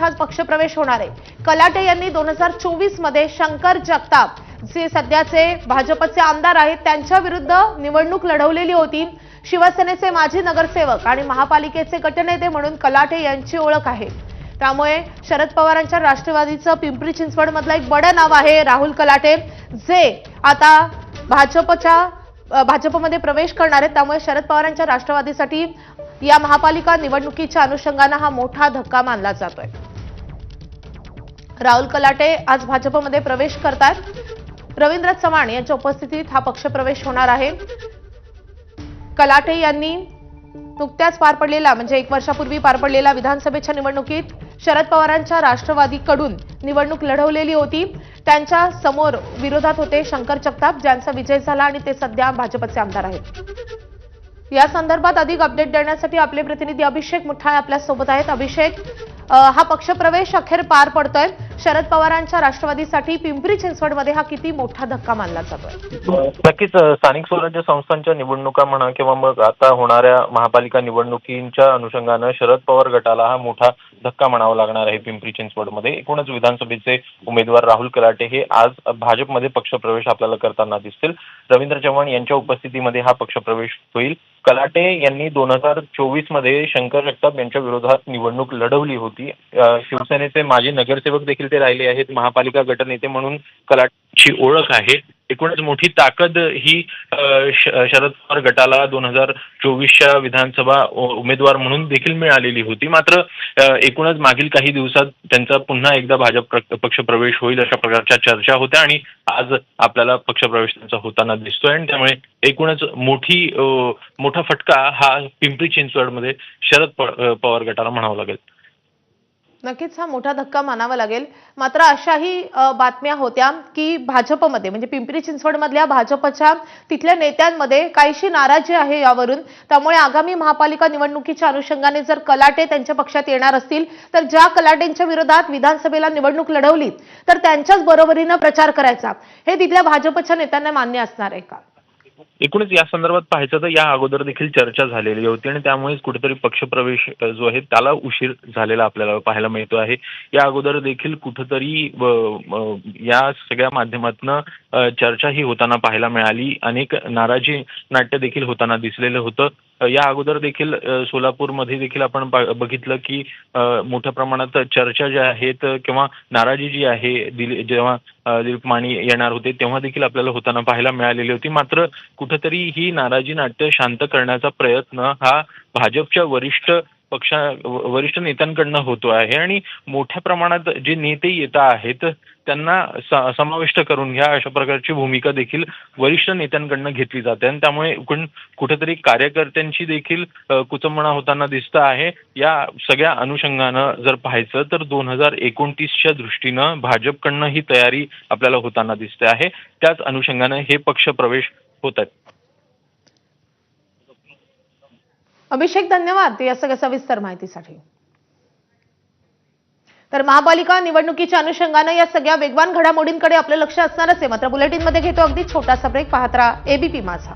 आज पक्षप्रवेश होणार आहे। कलाटे यांनी 2024 मध्ये शंकर जगताप जे सध्याचे भाजपचे आमदार आहेत त्यांच्या विरुद्ध निवडणूक लढवलेली होती। शिवसेनेचे माजी नगरसेवक आणि महापालिकेचे गटनेते म्हणून कलाटे यांची ओळख आहे। त्यामुळे शरद पवारांच्या राष्ट्रवादीचं पिंपरी चिंचवड मधलं एक बडं नाव आहे राहुल कलाटे, जे आता भाजपमध्ये प्रवेश करणार आहेत। त्यामुळे शरद पवारांच्या राष्ट्रवादीसाठी या महापालिका निवडणुकीच्या अनुषंगाने हा मोठा धक्का मानला जातोय। राहुल कलाटे आज भाजपमध्ये प्रवेश करतात। रवींद्र चव्हाण यांच्या उपस्थितीत हा पक्षप्रवेश होणार आहे। कलाटे यांनी नुकत्याच पार पडलेला म्हणजे 1 वर्षापूर्वी पार पडलेल्या विधानसभेच्या निवडणुकीत शरद पवारांच्या राष्ट्रवादीकडून निवडणूक लढवलेली होती। त्यांच्या समोर विरोधात होते शंकर जगताप, ज्यांचा विजय झाला आणि ते सध्या भाजपचे आमदार आहेत। या संदर्भात अधिक अपडेट देण्यासाठी आपले प्रतिनिधी अभिषेक मुठाळे आपल्या सोबत आहेत। अभिषेक, हा पक्षप्रवेश अखेर पार पडतोय। शरद पवारांच्या राष्ट्रवादीसाठी पिंपरी चिंचवडमध्ये हा किती मोठा धक्का मानला जातोय? नक्कीच स्थानिक स्वराज्य संस्थांच्या निवडणुका म्हणा किंवा मग आता होणाऱ्या महापालिका निवडणुकींच्या अनुषंगानं शरद पवार गटाला हा मोठा धक्का म्हणावा लागणार आहे। पिंपरी चिंचवडमध्ये एकूणच विधानसभेचे उमेदवार राहुल कलाटे हे आज भाजपमध्ये पक्षप्रवेश आपल्याला करताना दिसतील। रवींद्र चव्हाण यांच्या उपस्थितीमध्ये हा पक्षप्रवेश होईल। कलाटे यांनी 2024 मध्ये शंकर जगताप यांच्या विरोधात निवडणूक लढवली होती। शिवसेनेचे माजी नगरसेवक देखील ते राहिले आहेत। महापालिका गटनेते म्हणून कलाटेची ओळख आहे। एकूणच मोठी ताकद ही शरद पवार गटाला 2024च्या विधानसभा उमेदवार म्हणून देखील मिळालेली होती। मात्र एकूणच मागील काही दिवसात त्यांचा पुन्हा एकदा भाजप पक्षप्रवेश होईल अशा प्रकारच्या चर्चा होत्या आणि आज आपल्याला पक्षप्रवेश त्यांचा होताना दिसतोय आणि त्यामुळे एकूणच मोठा फटका हा पिंपरी चिंचवडमध्ये शरद पवार गटाला म्हणावा लागेल। नक्कीच हा मोठा धक्का मानावा लागेल। मात्र अशाही बातम्या होत्या की भाजपमध्ये म्हणजे पिंपरी चिंचवडमधल्या भाजपच्या तिथल्या नेत्यांमध्ये काहीशी नाराजी आहे यावरून। त्यामुळे आगामी महापालिका निवडणुकीच्या अनुषंगाने जर कलाटे त्यांच्या पक्षात येणार असतील तर ज्या कलाटेंच्या विरोधात विधानसभेला निवडणूक लढवली तर त्यांच्याच बरोबरीने प्रचार करायचा हे तिथल्या भाजपच्या नेत्यांना मान्य असणार आहे का? एकूणच या संदर्भात पाहायचं तर या अगोदर देखील चर्चा झालेली होती आणि त्यामुळेच कुठेतरी पक्षप्रवेश जो आहे त्याला उशीर झालेला आपल्याला पाहायला मिळतो आहे। या अगोदर देखील कुठेतरी या सगळ्या माध्यमातून चर्चा ही होताना पाहायला मिळाली। अनेक नाराजी नाट्य देखील होताना दिसलेलं होतं। या अगोदर देखील सोलापूरमध्ये देखील आपण बघितलं की मोठ्या प्रमाणात चर्चा ज्या आहेत किंवा नाराजी जी आहे जेव्हा दिलीप माने येणार होते तेव्हा देखील आपल्याला होताना पाहायला मिळालेली होती। मात्र कुठेतरी ही नाराजी नाट्य शांत करण्याचा प्रयत्न हा भाजपच्या वरिष्ठ नेत्यांकडनं होतो आहे आणि मोठ्या प्रमाणात जे नेते येत आहेत त्यांना समाविष्ट करून घ्या अशा प्रकारची भूमिका देखील वरिष्ठ नेत्यांकडनं घेतली जाते आणि त्यामुळे कुठेतरी कार्यकर्त्यांची देखील कुचंबणा होताना दिसतं आहे। या सगळ्या अनुषंगानं जर पाहायचं तर 2029च्या दृष्टीनं भाजपकडनं ही तयारी आपल्याला होताना दिसते आहे। त्याच अनुषंगानं हे पक्षप्रवेश होत आहेत। अभिषेक, धन्यवाद या सगळ्या सविस्तर माहितीसाठी। तर महापालिका निवडणुकीच्या अनुषंगाने या सगळ्या वेगवान घडामोडींकडे आपलं लक्ष असणारच आहे। मात्र बुलेटिनमध्ये घेतो अगदी छोटासा ब्रेक। पाहत राहा एबीपी माझा।